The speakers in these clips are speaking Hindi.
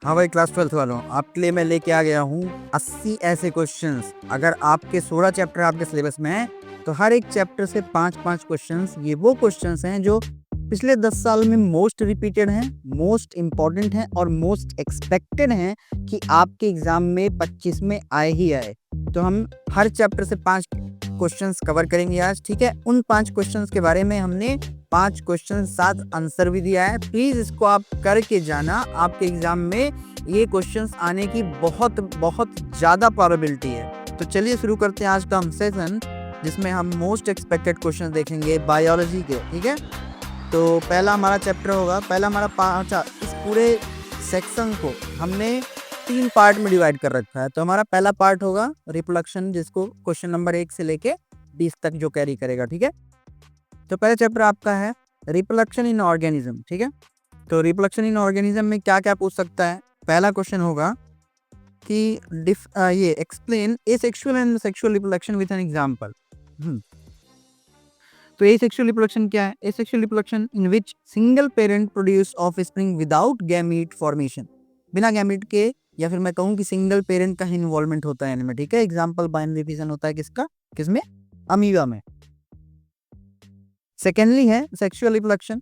हाँ भाई, क्लास 12th वालों, आपके लिए मैं लेके आ गया हूँ 80 ऐसे क्वेश्चंस। अगर आपके 16 चैप्टर आपके सिलेबस में हैं तो हर एक चैप्टर से 5-5 क्वेश्चंस, ये वो क्वेश्चंस हैं जो पिछले 10 साल में मोस्ट रिपीटेड हैं, मोस्ट इम्पॉर्टेंट हैं और मोस्ट एक्सपेक्टेड हैं कि आपके एग्जाम में 25 में आए ही आए। तो हम हर चैप्टर से 5 क्वेश्चंस कवर करेंगे आज, ठीक है। उन 5 क्वेश्चंस के बारे में हमने 5 क्वेश्चन 7 आंसर भी दिया है। प्लीज इसको आप करके जाना, आपके एग्जाम में ये क्वेश्चंस आने की बहुत बहुत ज्यादा प्रोबेबिलिटी है। तो चलिए शुरू करते हैं आज का हम सेशन, जिसमें हम मोस्ट एक्सपेक्टेड क्वेश्चन देखेंगे बायोलॉजी के, ठीक है। तो पहला हमारा चैप्टर होगा, पहला हमारा इस पूरे सेक्शन को हमने 3 पार्ट में डिवाइड कर रखा है। तो हमारा पहला पार्ट होगा रिप्रोडक्शन, जिसको क्वेश्चन नंबर 1 से लेके 20 तक जो कैरी करेगा, ठीक है। तो पहला चैप्टर आपका है रिप्रोडक्शन इन ऑर्गेनिज्म, ठीक है। तो रिप्रोडक्शन इन ऑर्गेनिज्म में क्या क्या पूछ सकता है। पहला क्वेश्चन होगा कि ये explain asexual and sexual reproduction with an example. तो एसेक्सुअल रिप्रोडक्शन क्या है? Asexual reproduction in which single parent produce offspring without gamete formation, बिना गैमीट के, या फिर मैं कहूँ कि सिंगल पेरेंट का इन्वॉल्वमेंट होता है इनमें, ठीक है। एग्जांपल बाइनरी फिजन होता है किसका, किसमें, अमीबा में। सेकेंडली है sexual reproduction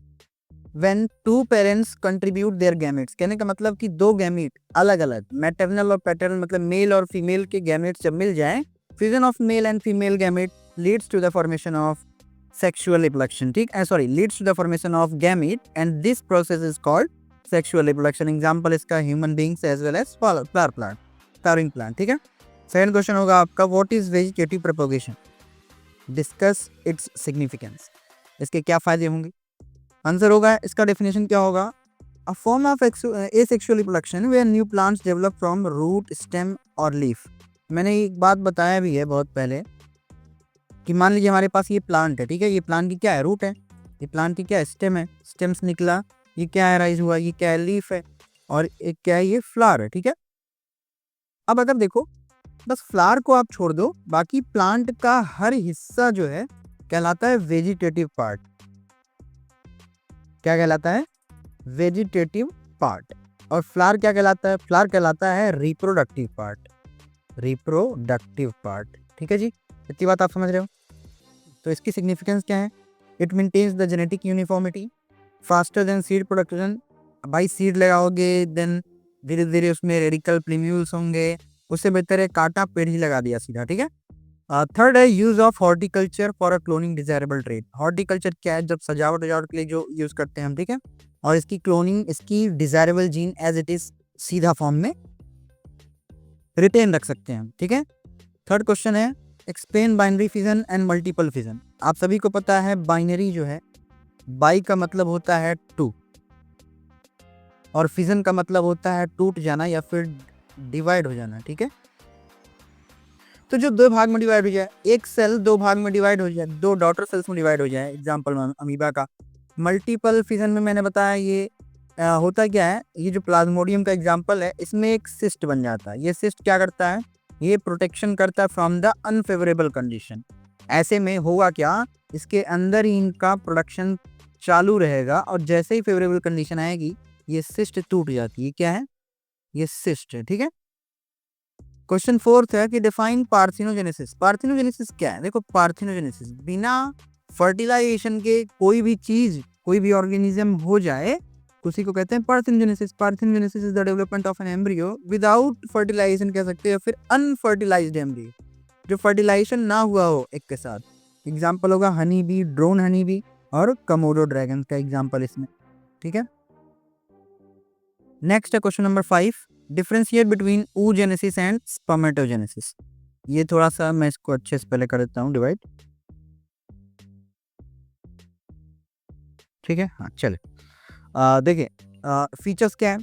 when two parents contribute their gametes. कहने का मतलब कि दो गैमेट अलग अलग, मैटरनल और पैटर्नल, मतलब मेल और फीमेल के गैमेट्स जब मिल जाएं, fusion of male and female gamete leads to the formation of sexual reproduction, ठीक, sorry, leads to the formation of gamete and this process is called sexual reproduction. Example इसका human beings as well as flower plant, flowering plant, ठीक है। सेकंड क्वेश्चन होगा आपका what is vegetative propagation, discuss its significance, इसके क्या फायदे होंगे। आंसर होगा, इसका डेफिनेशन क्या होगा, a form of asexual reproduction where new plants develop from root, stem और लीफ। मैंने एक बात बताया भी है बहुत पहले कि मान लीजिए हमारे पास ये प्लांट है, ठीक है। ये प्लांट की क्या है, रूट है। ये प्लांट की क्या है, स्टेम है, स्टेम से निकला। ये क्या है, राइज हुआ। ये क्या है, लीफ है। और एक क्या है, ये फ्लावर है, ठीक है। अब अगर देखो, बस फ्लावर को आप छोड़ दो, बाकी प्लांट का हर हिस्सा जो है कहलाता है वेजिटेटिव पार्ट। क्या कहलाता है, वेजिटेटिव पार्ट। और फ्लावर क्या कहलाता है, फ्लावर कहलाता है रिप्रोडक्टिव पार्ट, रिप्रोडक्टिव पार्ट, ठीक है जी। इतनी बात आप समझ रहे हो। तो इसकी सिग्निफिकेंस क्या है, it maintains the genetic uniformity faster than seed production. भाई सीड लगाओगे देन धीरे धीरे उसमें रेडिकल प्लीम्यूल्स होंगे, उससे बेहतर है काटा पेड़ ही लगा दिया सीधा, ठीक है। थर्ड है use of horticulture for a cloning desirable trait. Horticulture क्या है, जब सजावट वजावट के लिए जो यूज करते हैं हम, ठीक है। और इसकी क्लोनिंग, इसकी desirable gene as it is सीधा फॉर्म में रिटेन रख सकते हैं हम, ठीक है। थर्ड क्वेश्चन है explain binary fission and multiple fission. आप सभी को पता है बाइनरी जो है, बाई का मतलब होता है टू, और फिजन का मतलब होता है टूट जाना या फिर डिवाइड हो जाना, ठीक है। तो जो दो भाग में डिवाइड हो जाए, एक सेल दो भाग में डिवाइड हो जाए, दो डॉटर सेल्स में डिवाइड हो जाए, एग्जांपल अमीबा का। मल्टीपल फिजन में मैंने बताया ये होता क्या है, ये जो प्लाज्मोडियम का एग्जांपल है, इसमें एक सिस्ट बन जाता है। ये सिस्ट क्या करता है, ये प्रोटेक्शन करता है फ्रॉम द अनफेवरेबल कंडीशन। ऐसे में होगा क्या, इसके अंदर ही इनका प्रोडक्शन चालू रहेगा और जैसे ही फेवरेबल कंडीशन आएगी ये सिस्ट टूट जाती है। क्या है, ये सिस्ट है, ठीक है। क्वेश्चन फोर्थ है कि डिफाइन पार्थिनोजेनेसिस। पार्थिनोजेनेसिस क्या है, देखो पार्थिनोजेनेसिस, बिना फर्टिलाइजेशन के कोई भी चीज, कोई भी ऑर्गेनिज्म हो जाए, उसी को कहते हैं parthenogenesis. Parthenogenesis is the development of an embryo without fertilization कह सकते हैं, या फिर अनफर्टिलाइज्ड एम्ब्रियो, जो फर्टिलाइजेशन ना हुआ हो एक के साथ। एग्जाम्पल होगा honey bee, drone honey bee और कमोडो ड्रैगन का एग्जाम्पल इसमें, ठीक है। नेक्स्ट है question number 5, differentiate between oogenesis and spermatogenesis. ये थोड़ा सा मैं इसको अच्छे से पहले कर देता हूँ डिवाइड, ठीक है। हाँ चले, देखिए फीचर्स क्या है,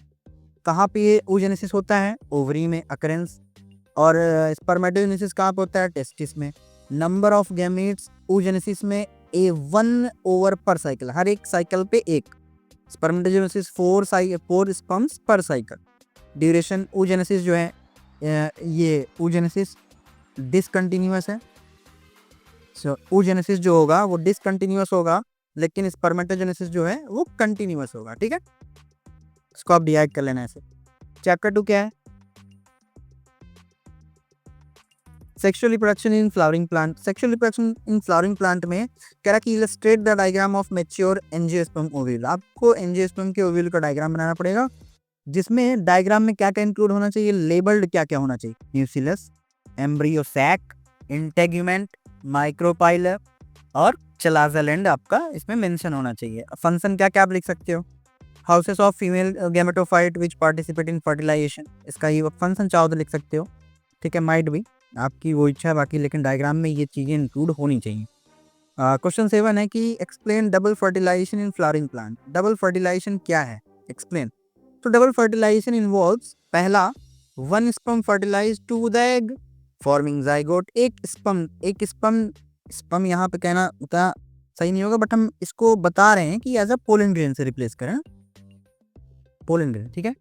कहाँ पे ये oogenesis होता है, ओवरी में अकरेंस, और स्पर्मेटोजेनेसिस कहाँ पे होता है, टेस्टिस में। नंबर ऑफ गैमेट्स oogenesis में A1 ओवर पर साइकिल, हर एक साइकिल पे एक। स्पर्मेटोजेनेसिस 4 स्पर्म्स पर साइकिल। ड्यूरेशन, oogenesis जो है, ये oogenesis डिसकंटिन्यूअस है। सो oogenesis जो होगा वो डिसकंटिन्यूअस होगा, लेकिन स्पर्मेटोजेनेसिस जो है वो कंटिन्यूअस होगा, ठीक है। इसको आप डिवाइड कर लेना ऐसे। चैप्टर 2 क्या है? Sexual reproduction in flowering plant. Sexual reproduction in flowering plant में कह रहा कि illustrate the diagram of mature angiosperm ovule. आपको एंजियोस्पर्म के ओव्यूल का डायग्राम बनाना पड़ेगा, जिसमें डायग्राम में क्या क्या इंक्लूड होना चाहिए, लेबल्ड क्या क्या होना चाहिए, nucleus, embryo sac, integument, micropylar और चलाजल एंड आपका इसमें मेंशन होना चाहिए। फंक्शन क्या क्या आप लिख सकते हो, houses of female gametophyte which participate in fertilization, इसका ये फंक्शन चाहो तो लिख सकते हो, ठीक है, माइट भी आपकी वो इच्छा है बाकी, लेकिन डायग्राम में ये चीज़ें इंक्लूड होनी चाहिए। क्वेश्चन 7 है कि explain double fertilization in flowering plant. Double fertilization क्या है, एक्सप्लेन। तो डबल फर्टिलाइजेशन इन्वॉल्व्स, पहला, one sperm fertilize to the egg forming zygote. एक स्पर्म यहाँ पे कहना उतना सही नहीं होगा, बट हम इसको बता रहे हैं कि एज अ पोलन ग्रेन से रिप्लेस करें, पोलन ग्रेन, ठीक है।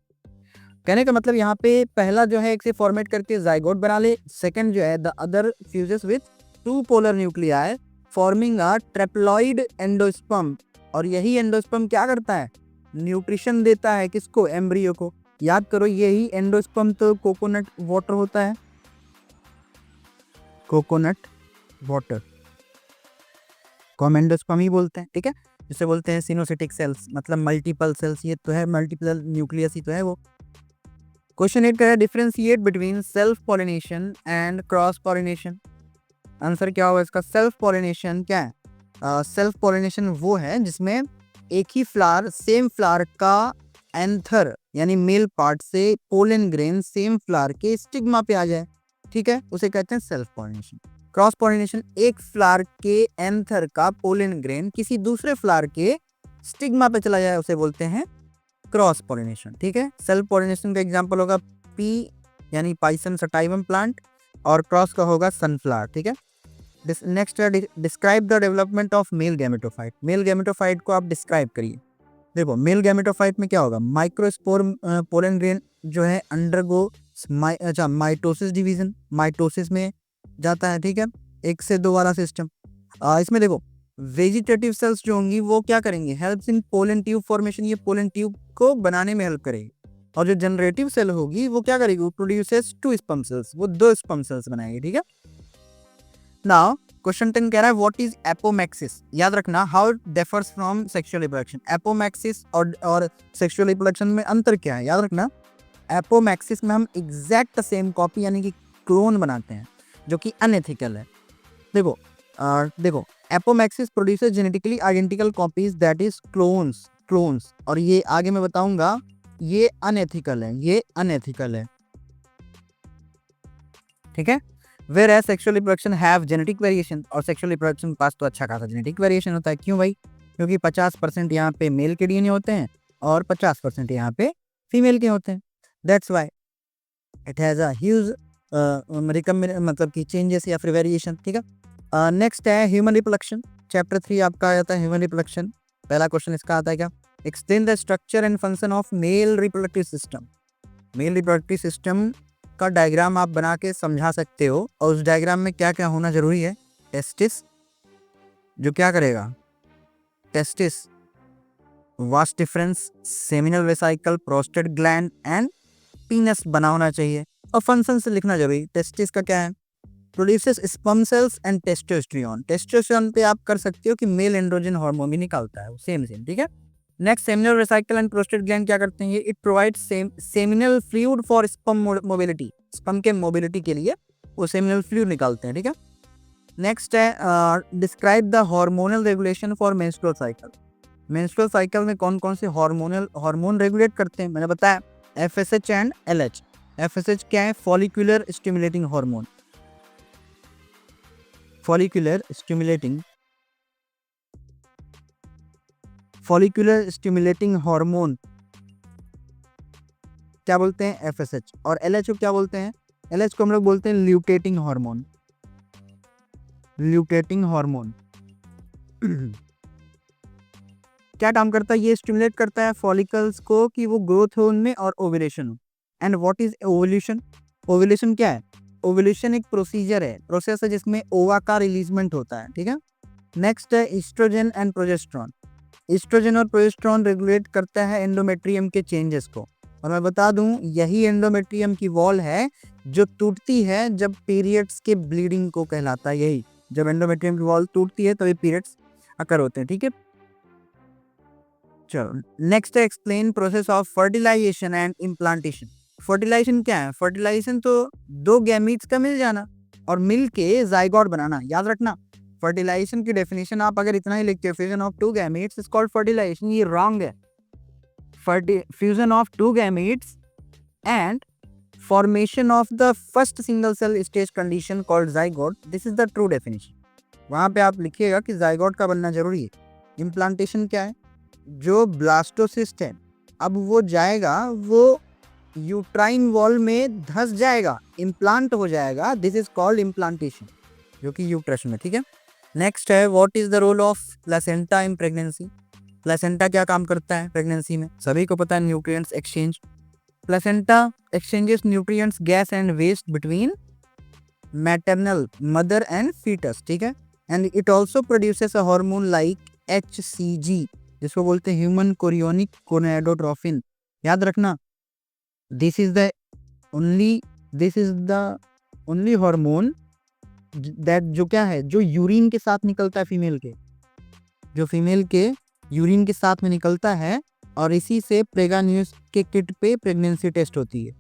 कहने का मतलब यहाँ पे पहला जो है एक से फॉर्मेट करके जाइगोट बना ले, सेकंड जो है the other fuses with two polar nuclei forming a triploid endosperm. और यही एंडोस्पर्म क्या करता है, न्यूट्रिशन देता है किसको, एम्ब्रियो को। याद करो यही एंडोस्पर्म तो कोकोनट वाटर होता है, कोकोनट वाटर को हम एंडोस्पर्म ही बोलते हैं, ठीक है। जिसे बोलते हैं सिनोसिटिक सेल्स, मतलब मल्टीपल सेल्स, ये तो है मल्टीपल न्यूक्लियस ही तो है वो। क्वेश्चन 8 का है differentiate between self pollination and cross pollination. Answer क्या होगा इसका, सेल्फ पॉलिनेशन क्या है, सेल्फ पॉलिनेशन वो है जिसमें एक ही फ्लावर, सेम फ्लावर का एंथर यानी मेल पार्ट से पोलन ग्रेन सेम फ्लावर के स्टिग्मा पे आ जाए, ठीक है, उसे कहते हैं सेल्फ पॉलिनेशन। क्रॉस पॉलिनेशन, एक फ्लावर के एंथर का पोलन ग्रेन किसी दूसरे फ्लावर के स्टिग्मा पे चला जाए, उसे बोलते हैं क्रॉस पॉलिनेशन, ठीक है। सेल्फ पॉलिनेशन का एग्जांपल होगा पी यानी पाइसन सटाइवम प्लांट, और क्रॉस का होगा सनफ्लावर, ठीक है। नेक्स्ट है describe the development of male gametophyte. Male gametophyte को आप डिस्क्राइब करिए। देखो मेल गैमेटोफाइट में क्या होगा, माइक्रोस्पोर पोलन ग्रेन जो है अंडरगो माइटोसिस डिवीजन, माइटोसिस में जाता है, ठीक है, एक से दो वाला सिस्टम। इसमें देखो वेजिटेटिव सेल्स जो होंगी वो क्या करेंगी, helps in pollen tube formation, ये पोलन ट्यूब को बनाने में हेल्प करेगी। और जो जनरेटिव सेल होगी वो क्या करेगी, वो प्रोड्यूसेस टू स्पर्म सेल्स, वो दो स्पर्म सेल्स बनाएगी, ठीक है। नाउ क्वेश्चन 10 कह रहा है व्हाट इज एपोमैक्सिस। याद रखना how it differs from sexual reproduction. Apomixis और सेक्सुअल रिप्रोडक्शन में अंतर क्या है, याद रखना। एपोमैक्सिस में हम एग्जैक्ट सेम कॉपी यानी कि क्लोन बनाते हैं, जो कि अनएथिकल है। देखो apomixis produces genetically identical copies, that is clones, और ये आगे मैं बताऊंगा ये अनएथिकल है, ये अनएथिकल है, ठीक है। Whereas sexual reproduction have genetic variation, और सेक्सुअल रिप्रोडक्शन के पास तो अच्छा खासा जेनेटिक वेरिएशन होता है। क्यों भाई, क्योंकि 50% यहाँ पे मेल के डीएनए होते हैं और 50% यहाँ पे फीमेल के होते हैं, that's why it has a huge मतलब कि चेंजेस या फिर वेरिएशन, ठीक है। नेक्स्ट है ह्यूमन रिप्रोडक्शन, चैप्टर 3 आपका आ जाता है ह्यूमन रिप्रोडक्शन। पहला क्वेश्चन इसका आता है क्या, explain the structure and function of male reproductive system. Male reproductive system का डायग्राम आप बना के समझा सकते हो, और उस डायग्राम में क्या क्या होना जरूरी है, टेस्टिस जो क्या करेगा, testis, vast difference, seminal vesicle, prostate gland and पीनस बना होना चाहिए, और फंक्शन से लिखना जरूरी। टेस्टिस का क्या है, produces sperm cells and testosterone. Testosterone पे आप कर सकते हो कि मेल एंड्रोजन हार्मोन भी निकालता है, सेम, ठीक है। Next seminal vesicle and prostate gland क्या करते हैं, it provides seminal fluid for sperm mobility, sperm के मोबिलिटी के लिए वो सेमिनल फ्लूइड निकालते हैं, ठीक है। नेक्स्ट है describe the hormonal regulation for menstrual cycle. Menstrual cycle में कौन कौन से हार्मोन रेगुलेट करते हैं, मैंने बताया FSH एंड LH। FSH क्या है, follicular stimulating hormone, follicular stimulating hormone क्या बोलते हैं, FSH। और LH को क्या बोलते हैं, LH को हम लोग बोलते हैं ल्यूटेटिंग हार्मोन, ल्यूटेटिंग हार्मोन। क्या काम करता है, ये स्टिमुलेट करता है फॉलिकल्स को कि वो ग्रोथ हो उनमें और ओव्यूलेशन हो। And what is ovulation, ovulation क्या है, ओव्यूलेशन एक प्रोसेस है जिसमें ओवा का रिलीजमेंट होता है, ठीक है। नेक्स्ट है ईस्ट्रोजन एंड प्रोजेस्टेरॉन। ईस्ट्रोजन और प्रोजेस्टेरॉन रेगुलेट करता है एंडोमेट्रियम के चेंजेस को, और मैं बता दूं यही एंडोमेट्रियम की वॉल है जो टूटती है जब पीरियड्स के ब्लीडिंग को कहलाता है। यही जब एंडोमेट्रियम की वॉल टूटती है तभी पीरियड्स अकर होते हैं। ठीक है, चलो नेक्स्ट है explain process of fertilization and implantation. Fertilization क्या है? फर्टिलाइजेशन तो दो गैमीट्स का मिल जाना और मिल के जाइगोट बनाना। याद रखना फर्टिलाइजेशन की डेफिनेशन आप अगर इतना ही लिखते हो fusion of two gametes is called fertilization, ये रॉन्ग है। Fusion of two gametes and formation of the first single cell stage condition called zygote, this is the true definition। वहां पे आप लिखिएगा कि जाइगोट का बनना जरूरी है। इम्प्लांटेशन क्या है? जो ब्लास्टोसिस्ट है अब वो जाएगा, वो यूट्राइन वॉल में धंस जाएगा, इम्प्लांट हो जाएगा, दिस इज कॉल्ड इम्प्लांटेशन, जो कि यूट्रस में। ठीक है, नेक्स्ट है what is the role of placenta in pregnancy. Placenta क्या काम करता है प्रेगनेंसी में? सभी को पता है, nutrients exchange. Placenta exchanges nutrients, gas and waste between maternal mother and fetus। ठीक है, and it also produces a hormone like HCG जिसको बोलते हैं ह्यूमन कोरियोनिक गोनाडोट्रोफिन। याद रखना this is the only hormone that जो क्या है, जो यूरिन के साथ निकलता है फीमेल के, जो फीमेल के यूरिन के साथ में निकलता है और इसी से प्रेगा न्यूज के किट पे प्रेगनेंसी टेस्ट होती है।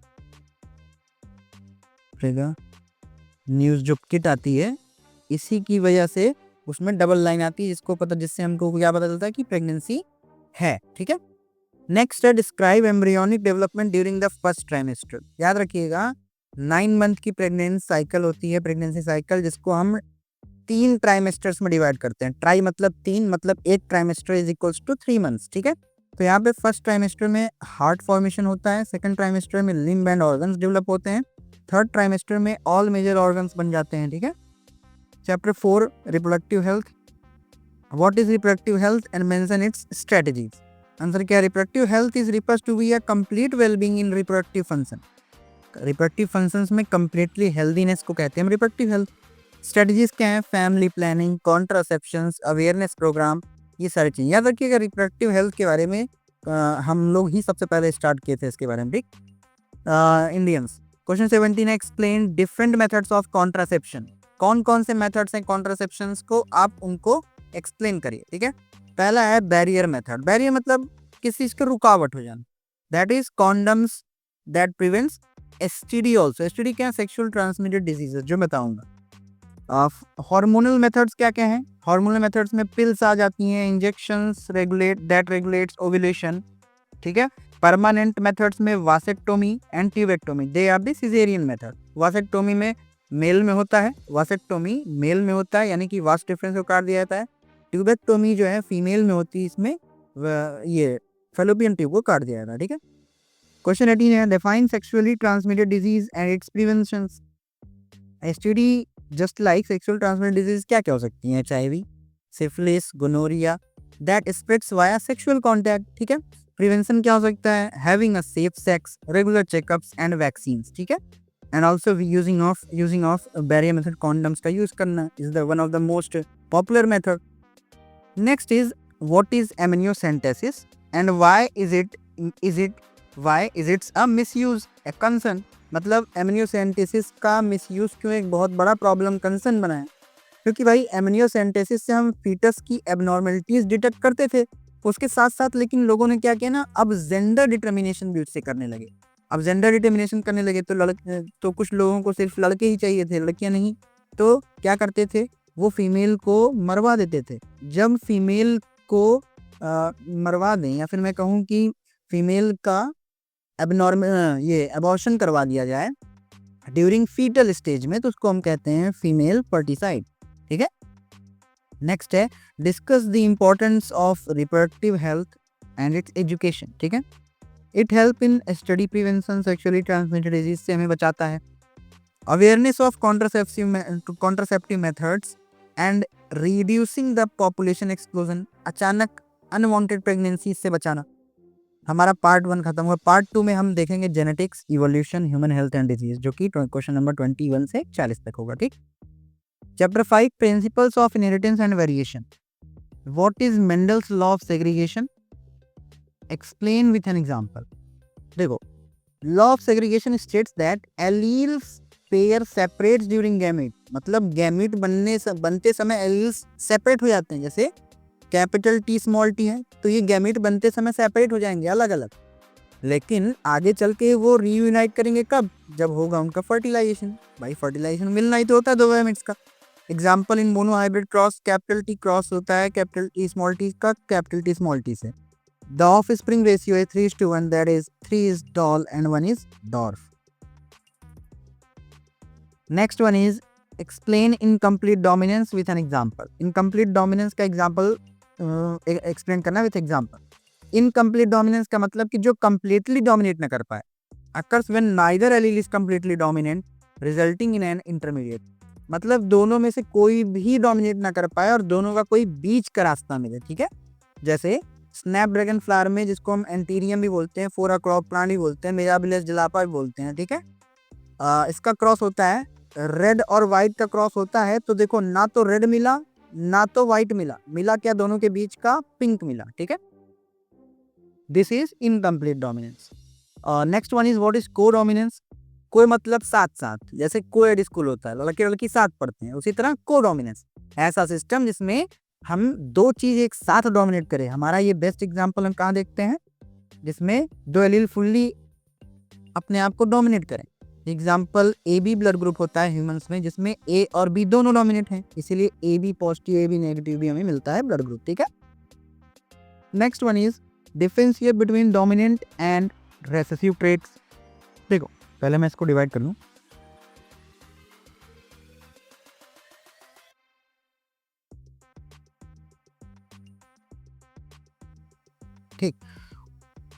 प्रेगा न्यूज जो किट आती है इसी की वजह से उसमें डबल लाइन आती है जिससे हमको क्या पता चलता है कि प्रेगनेंसी है। ठीक है, नेक्स्ट है describe embryonic development during the first trimester. याद रखिएगा 9 मंथ की प्रेगनेंसी साइकिल होती है, प्रेगनेंसी साइकिल, जिसको हम 3 ट्राइमेस्टर्स में डिवाइड करते हैं। ट्राई मतलब 3, मतलब एक trimester is equals to 3 months. ठीक है, तो यहाँ पे फर्स्ट ट्राइमेस्टर में हार्ट फॉर्मेशन होता है, सेकंड ट्राइमेस्टर में लिम्ब एंड ऑर्गन्स डेवलप होते हैं, थर्ड ट्राइमेस्टर में ऑल मेजर ऑर्गन्स बन जाते हैं। ठीक है, chapter 4 reproductive health. What is reproductive health and mention its strategies. Answer क्या है? Reproductive health is refers to be a complete wellbeing in reproductive function. Reproductive functions में कंप्लीटली हेल्दीनेस को कहते हैं रिप्रोडक्टिव हेल्थ। स्ट्रेटजीज क्या है? फैमिली प्लानिंग, कॉन्ट्रासेप्शंस, अवेयरनेस प्रोग्राम, ये सारी चीज़। याद रखिएगा रिप्रोडक्टिव हेल्थ के बारे में हम लोग ही सबसे पहले स्टार्ट किए थे इसके बारे में। ठीक, इंडियंस। क्वेश्चन 17 है explain different methods of contraception. कौन कौन से मेथड्स हैं कॉन्ट्रासेप्शंस को, आप उनको एक्सप्लेन करिए। ठीक है, पहला है बैरियर मेथड। बैरियर मतलब किसी चीज के रुकावट हो जाना, that is condoms that prevents STD also. STD क्या है? सेक्सुअल ट्रांसमिटेड डिजीजेस, जो बताऊंगा। हार्मोनल मेथड्स क्या क्या हैं? हार्मोनल मेथड्स में पिल्स आ जाती हैं, इंजेक्शंस रेगुलेट्स ओव्यूलेशन। ठीक है, परमानेंट मेथड्स में vasectomy and tubectomy, they are the caesarean method. Vasectomy में मेल में होता है, वासेक्टोमी मेल में होता है, यानी कि वास्ट डिफरेंस को काट दिया जाता है। ट्यूबेक्टोमी जो है फीमेल में होती है, इसमें ये फेलोपियन ट्यूब को काट दिया जाता है। ठीक है, क्वेश्चन 18 है define sexually transmitted disease and its prevention. STD just like sexual transmitted disease क्या क्या हो सकती हैं? HIV, syphilis, gonorrhoea that spreads via sexual contact. ठीक है, प्रिवेंशन क्या हो सकता है? Having a safe sex, regular checkups and vaccines. ठीक है, and also using of barrier method, condoms का यूज करना is the one of the most popular method. Next is what is amniocentesis and why is it's a misuse a concern. मतलब एमनियोसेंटेसिस का मिसयूज क्यों एक बहुत बड़ा प्रॉब्लम कंसर्न बना है? क्योंकि भाई एमनियोसेंटेसिस से हम फीटस की एबनॉर्मलिटीज डिटेक्ट करते थे, उसके साथ साथ लेकिन लोगों ने क्या किया ना, अब जेंडर डिटर्मिनेशन भी उससे करने लगे। अब जेंडर डिटर्मिनेशन करने लगे तो कुछ लोगों को सिर्फ लड़के ही चाहिए थे, लड़कियां नहीं। तो क्या करते थे, वो फीमेल को मरवा देते थे। जब फीमेल को मरवा दें, या फिर मैं कहूँ कि फीमेल का अबॉर्शन करवा दिया जाए ड्यूरिंग फीटल स्टेज में, तो उसको हम कहते हैं फीमेल फर्टिसाइड। ठीक है, नेक्स्ट है discuss the importance of reproductive health and it's education. ठीक है, it help in study prevention sexually transmitted disease से हमें बचाता है। Awareness of contraceptive methods and reducing the population explosion, अचानक अनवांटेड प्रेगनेंसी से बचाना। हमारा पार्ट 1 खत्म हुआ। पार्ट 2 में हम देखेंगे genetics, evolution, human health and disease, जो कि क्वेश्चन नंबर 21 से 40 तक होगा। ठीक, chapter 5 principles of inheritance and variation. What is Mendel's law of segregation, explain with an example. देखो law of segregation states that alleles pair separates during gamete, मतलब गैमीट बनते समय एलील्स सेपरेट हो जाते हैं। जैसे कैपिटल टी स्मॉल टी है तो ये गैमीट बनते समय सेपरेट हो जाएंगे अलग अलग, लेकिन आगे चल के वो रीयूनाइट करेंगे कब, जब होगा उनका फर्टिलाइजेशन। भाई फर्टिलाइजेशन मिलना ही तो होता है दो गैमेट्स का। Example in mono hybrid cross capital T cross होता है कैपिटल टी स्मॉल टी का कैपिटल टी स्मॉल टी से। द ऑफ स्प्रिंग रेशियो है 3:1, that is 3 is tall and 1 is dwarf. Next one is explain incomplete dominance with an example. Incomplete dominance का example एक्सप्लेन करना विथ एग्जाम्पल। इनकम्प्लीट डोमिनेंस का मतलब कि जो कंप्लीटली डोमिनेट न कर पाए। Occurs when neither allele is completely dominant resulting in an intermediate, मतलब दोनों में से कोई भी डोमिनेट ना कर पाए और दोनों का कोई बीच का रास्ता मिले। ठीक है, जैसे स्नैपड्रैगन फ्लावर में, जिसको हम एंटीरियम भी बोलते हैं, फोरा क्रॉप प्लांट भी बोलते हैं, मिराबिलिस जलापा भी बोलते हैं। ठीक है, इसका क्रॉस होता है रेड और व्हाइट का क्रॉस होता है। तो देखो ना तो रेड मिला ना तो व्हाइट मिला क्या, दोनों के बीच का पिंक मिला। ठीक है, this is incomplete dominance. Next one is what is को डोमिनेंस। कोई मतलब साथ साथ, जैसे कोएड स्कूल होता है, लड़के लड़की साथ पढ़ते हैं, उसी तरह को डोमिनेंस ऐसा सिस्टम जिसमें हम दो चीज एक साथ डोमिनेट करें। हमारा ये बेस्ट एग्जांपल हम कहाँ देखते हैं, जिसमें दो एलील फुल्ली अपने आप को डोमिनेट करें। Example A B blood group होता है ह्यूमंस में, जिसमें ए और बी दोनों डोमिनेट हैं, इसीलिए A B positive A B negative भी हमें मिलता है ब्लड ग्रुप। ठीक है, next one is differentiate between dominant and recessive traits. देखो पहले मैं इसको डिवाइड कर लूं। ठीक,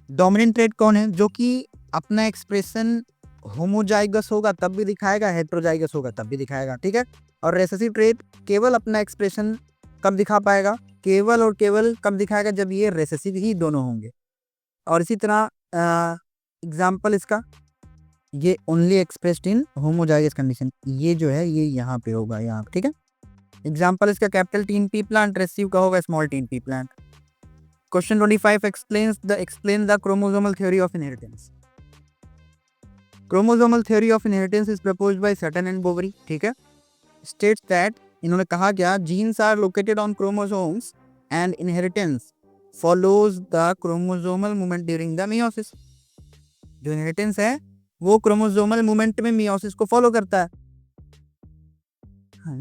डोमिनेंट ट्रेट कौन है, जो कि अपना एक्सप्रेशन होमोजाइगस होगा तब भी दिखाएगा, हेट्रोजाइगस होगा तब भी दिखाएगा। ठीक है, और रेसेसिव ट्रेट केवल अपना एक्सप्रेशन कब दिखा पाएगा, केवल और केवल कब दिखाएगा, जब ये रेसेसिव ही दोनों होंगे। और इसी तरह एग्जाम्पल इसका, ये only expressed in homozygous condition, ये जो है ये यहाँ पे होगा यहाँ। ठीक है, एग्जाम्पल इसका capital tin P plant, recessive का होगा small tin P plant. Question 25 explain the chromosomal theory of inheritance. Chromosomal theory of inheritance is proposed by Sutton and Boveri. ठीक है, states that, इन्होंने कहा क्या, genes are located on chromosomes and inheritance follows the chromosomal movement during the meiosis. जो inheritance है वो chromosomal movement में meiosis को follow करता है।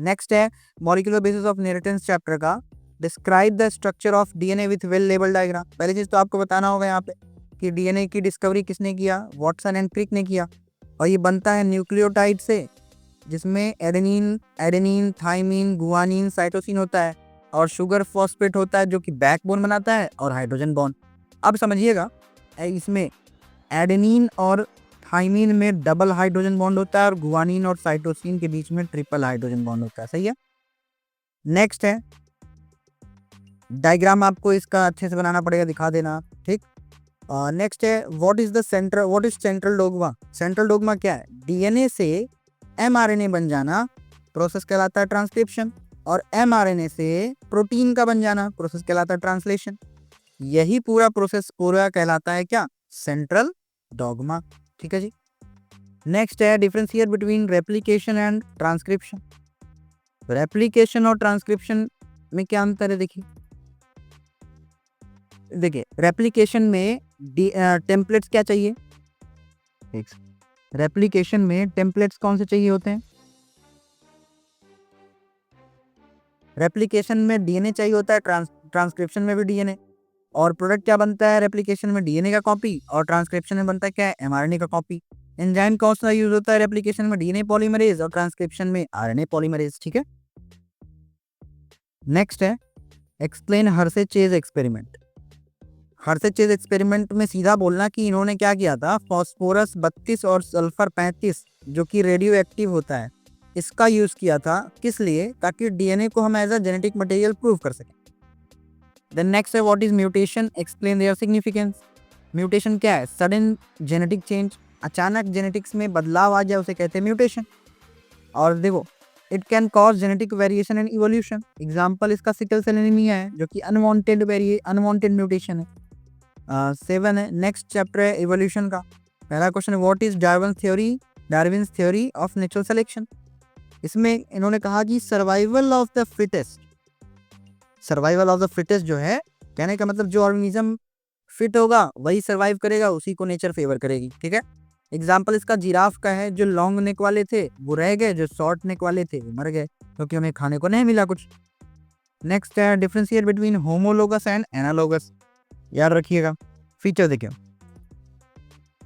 नेक्स्ट है molecular basis of inheritance chapter का, describe the structure of DNA with well label diagram. पहली चीज तो आपको बताना होगा यहाँ पे कि डीएनए की डिस्कवरी किसने किया, वॉटसन एंड क्रिक ने किया, और ये बनता है न्यूक्लियोटाइड से, जिसमें एडेनिन थाइमिन गुआनिन साइटोसिन होता है, और शुगर फॉस्फेट होता है जो कि बैकबोन बनाता है, और हाइड्रोजन बॉन्ड। अब समझिएगा, इसमें एडेनिन और थाइमिन में डबल हाइड्रोजन बॉन्ड होता है, और गुआनिन और साइटोसिन के बीच में ट्रिपल हाइड्रोजन बॉन्ड होता है। सही है, नेक्स्ट है डायग्राम, आपको इसका अच्छे से बनाना पड़ेगा, दिखा देना। ठीक, नेक्स्ट है what is central dogma. Central dogma क्या है, डीएनए से एमआरएनए बन जाना प्रोसेस कहलाता है ट्रांसक्रिप्शन, और एमआरएनए से प्रोटीन का बन जाना प्रोसेस कहलाता है ट्रांसलेशन। यही पूरा प्रोसेस पूरा कहलाता है क्या, सेंट्रल डोग्मा। ठीक है जी, नेक्स्ट है differentiate between replication and transcription. Replication और ट्रांसक्रिप्शन में क्या अंतर है, देखिए रेप्लिकेशन में टेम्पलेट्स क्या चाहिए, रेप्लिकेशन में टेम्पलेट्स कौन से चाहिए होते हैं, रेप्लिकेशन में डीएनए चाहिए होता है, ट्रांसक्रिप्शन में भी डीएनए, और प्रोडक्ट क्या बनता है रेप्लिकेशन में, डीएनए का कॉपी, और ट्रांसक्रिप्शन में बनता है क्या, एमआरएनए का कॉपी। एंजाइम कौन सा यूज होता है रेप्लिकेशन में, डीएनए पॉलीमरेज, और ट्रांसक्रिप्शन में आरएनए पॉलीमरेज। ठीक है, नेक्स्ट है explain Hershey-chase experiment. Hershey-chase experiment में सीधा बोलना कि इन्होंने क्या किया था, फास्फोरस 32 और सल्फर 35 जो कि रेडियो एक्टिव होता है, इसका यूज किया था, किस लिए, ताकि डीएनए को हम as a genetic material prove कर सकें। देन नेक्स्ट है what is mutation, explain their significance. Mutation क्या है, सडन जेनेटिक चेंज, अचानक जेनेटिक्स में बदलाव आ जाए उसे कहते हैं म्यूटेशन। और देखो it can cause genetic variation and evolution. Example इसका सिकल सेल एनीमिया है जो कि अनवांटेड म्यूटेशन है। 7 है, नेक्स्ट चैप्टर है इवोल्यूशन का, पहला question, what is Darwin's theory of natural selection. इसमें इन्होंने कहा कि सर्वाइवल ऑफ द फिटेस्ट जो है, कहने का मतलब जो ऑर्गेनिज्म फिट होगा वही सर्वाइव करेगा, उसी को नेचर फेवर करेगी। ठीक है, एग्जाम्पल इसका जिराफ का है, जो लॉन्ग नेक वाले थे वो रह गए, जो शॉर्ट नेक वाले थे वो मर गए, क्योंकि हमें खाने को नहीं मिला कुछ। नेक्स्ट है differentiate between homologous and analogous, याद रखिएगा। फीचर देखिए,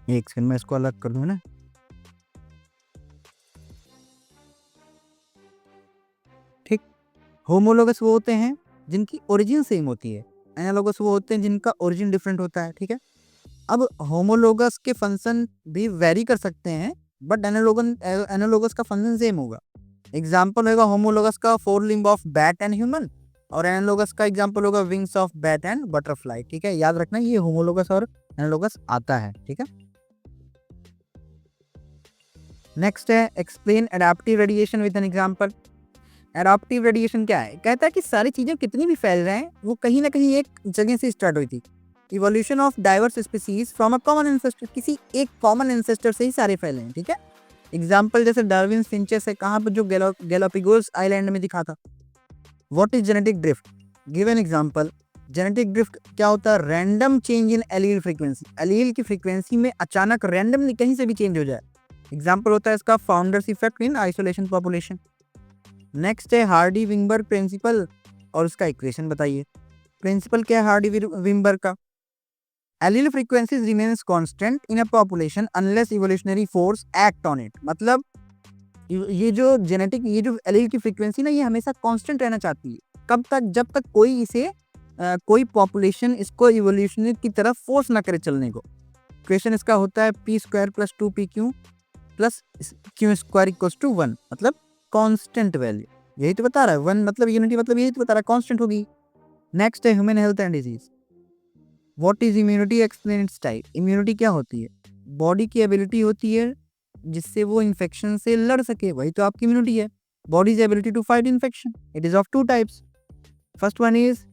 एक सेकंड में इसको अलग कर दूं ना। ठीक, होमोलोगस वो होते हैं जिनकी ओरिजिन सेम होती है, एनालोगस वो होते हैं जिनका ओरिजिन डिफरेंट होता है। ठीक है, अब होमोलोगस के फंक्शन भी वेरी कर सकते हैं, बट एनालोगस का फंक्शन सेम होगा। एग्जाम्पल होगा होमोलोगस का 4 limb of bat and human, और एनालोगस का एग्जाम्पल होगा wings of bat and butterfly. ठीक है, याद रखना ये होमोलोगस और एनालोगस आता है। ठीक है, नेक्स्ट है explain adaptive radiation with an example. Adaptive radiation क्या है, कहता है कि सारी चीजें कितनी भी फैल रहे हैं वो कहीं ना कहीं एक जगह से स्टार्ट हुई थी। Evolution of diverse species from a common ancestor, किसी एक कॉमन एंसेस्टर से ही सारे फैले हैं। ठीक है, एग्जाम्पल जैसे डार्विन फिंचेस है, कहाँ पर जो गैलापागोस आइलैंड में दिखा था। What is genetic drift, give an example. Genetic drift क्या होता है, random change in allele frequency, allele की फ्रीक्वेंसी में अचानक रैंडमली कहीं से भी चेंज हो जाए। एग्जाम्पल होता है इसका founders effect in isolation population. Next है हार्डी विंगबर्ग प्रिंसिपल, और उसका इक्वेशन बताइए। प्रिंसिपल क्या है हार्डी विंगबर्ग का, allele frequencies remains constant in a population unless evolutionary force act on it. मतलब ये जो एलील की फ्रीक्वेंसी ना, ये हमेशा कांस्टेंट रहना चाहती है। कब तक, जब तक कोई इसे कोई पॉपुलेशन इसको इवोल्यूशनरी की तरफ फोर्स ना करे चलने को। क्वेश्चन इसका होता है p² + 2pq + q² = 1, मतलब कांस्टेंट वैल्यू, यही तो बता रहा है। 1 मतलब यूनिटी, मतलब यही तो बता रहा है कांस्टेंट होगी। नेक्स्ट है human health and disease. What is immunity, explain it's type. Immunity क्या होती है, बॉडी की एबिलिटी होती है जिससे वो इन्फेक्शन से लड़ सके, वही तो आपकी इम्यूनिटी है। Body is ability to fight infection, it is of 2 types. First one is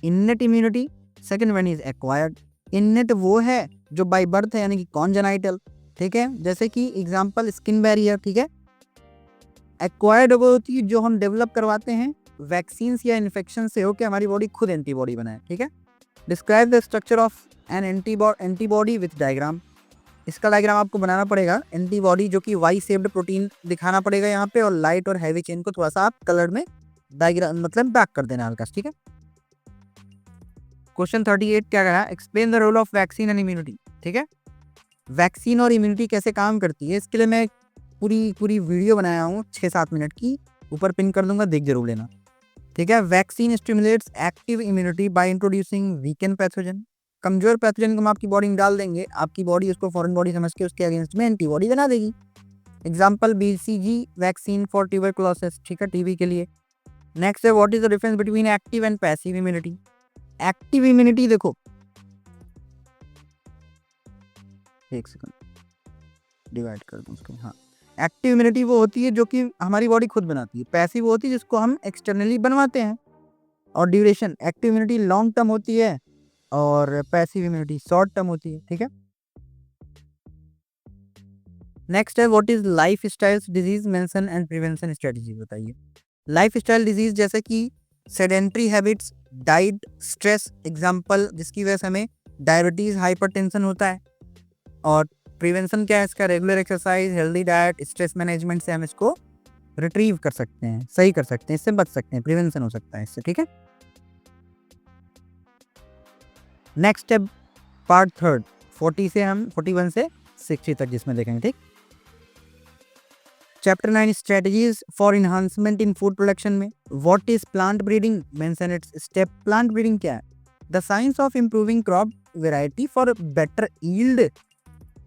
innate immunity, second one is acquired. Innate वो है जो बाय बर्थ है, यानी कि कॉन्जेनाइटल। ठीक है, जैसे कि एग्जांपल स्किन बैरियर। ठीक है, एक्वायर्ड वो होती है जो हम डेवलप करवाते हैं वैक्सीन या इन्फेक्शन से होकर हमारी बॉडी खुद एंटीबॉडी बनाए। ठीक है, describe the structure of N antibody with diagram. इसका डायग्राम आपको बनाना पड़ेगा। एंटीबॉडी जो कि वाई शेप्ड प्रोटीन दिखाना पड़ेगा यहाँ पे, और लाइट और हैवी चेन को थोड़ा सा आप कलर में डायग्राम मतलब बैक कर देना हल्का। ठीक है, क्वेश्चन 38 क्या कहा, explain the role of vaccine and immunity. ठीक है, वैक्सीन और इम्यूनिटी कैसे काम करती है, इसके लिए मैं पूरी वीडियो बनाया हूँ 6-7 मिनट की, ऊपर पिन कर दूंगा, देख जरूर लेना। ठीक है, vaccine stimulates active immunity by introducing weekend pathogen. कमजोर पैथोजन को हम आपकी बॉडी में डाल देंगे, आपकी बॉडी उसको फॉरेन बॉडी समझ के उसके अगेंस्ट में एंटीबॉडी बना देगी। Example BCG vaccine for tuberculosis. ठीक है, टीबी के लिए। नेक्स्ट है what is the difference between active and passive immunity. Active immunity देखो, एक सेकंड डिवाइड कर दूं उसको। हाँ, एक्टिव इम्यूनिटी वो होती है जो कि हमारी बॉडी खुद बनाती है, पैसिव वो होती है जिसको हम एक्सटर्नली बनवाते हैं। और duration, active immunity long term होती है और पैसिव इम्यूनिटी शॉर्ट टर्म होती है। ठीक है, नेक्स्ट है what is life style disease mention and prevention strategy, बताइए। लाइफ स्टाइल डिजीज जैसे कि sedentary habits, diet, stress, example जिसकी वजह से हमें डायबिटीज, हाइपरटेंशन होता है। और प्रिवेंशन क्या है इसका, regular exercise, healthy diet, stress management से हम इसको रिट्रीव कर सकते हैं, सही कर सकते हैं, इससे बच सकते हैं, प्रिवेंशन हो सकता है इससे। ठीक है, नेक्स्ट स्टेप पार्ट 3 41 से 60 तक जिसमें देखेंगे। ठीक, chapter 9 strategies for enhancement in food production में what is plant breeding, mention its step. Plant breeding क्या है, the science of improving crop variety for better yield,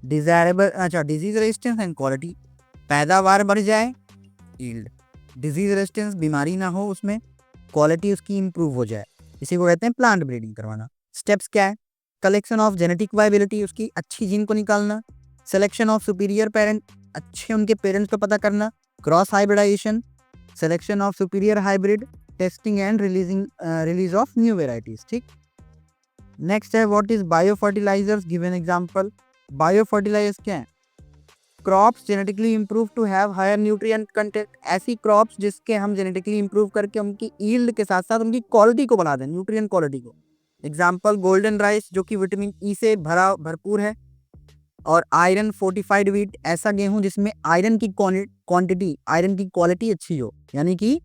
desirable disease resistance and quality. पैदावार बढ़ जाए, यील्ड, डिजीज रेजिस्टेंस बीमारी ना हो उसमें, क्वालिटी उसकी इंप्रूव हो जाए, इसी को कहते हैं प्लांट ब्रीडिंग करवाना। स्टेप्स क्या है, कलेक्शन ऑफ जेनेटिक वायबिलिटी, उसकी अच्छी जीन को निकालना, सिलेक्शन ऑफ सुपीरियर पेरेंट, अच्छे उनके पेरेंट्स को पता करना, cross hybridization, selection of superior hybrid, testing and release of new varieties. ठीक, नेक्स्ट है what is bio fertilizers, give an example. Bio fertilizers क्या है? Crops genetically improve to have higher nutrient content, ऐसी क्रॉप्स जिसके हम जेनेटिकली इम्प्रूव करके उनकी ईल्ड के साथ साथ उनकी क्वालिटी को बढ़ा दें, न्यूट्रिएंट क्वालिटी को। एग्जाम्पल गोल्डन राइस जो कि विटामिन ई से भरपूर है, और आयरन फोर्टिफाइड व्हीट, ऐसा गेहूं जिसमें आयरन की क्वांटिटी, आयरन की क्वालिटी अच्छी हो, यानी कि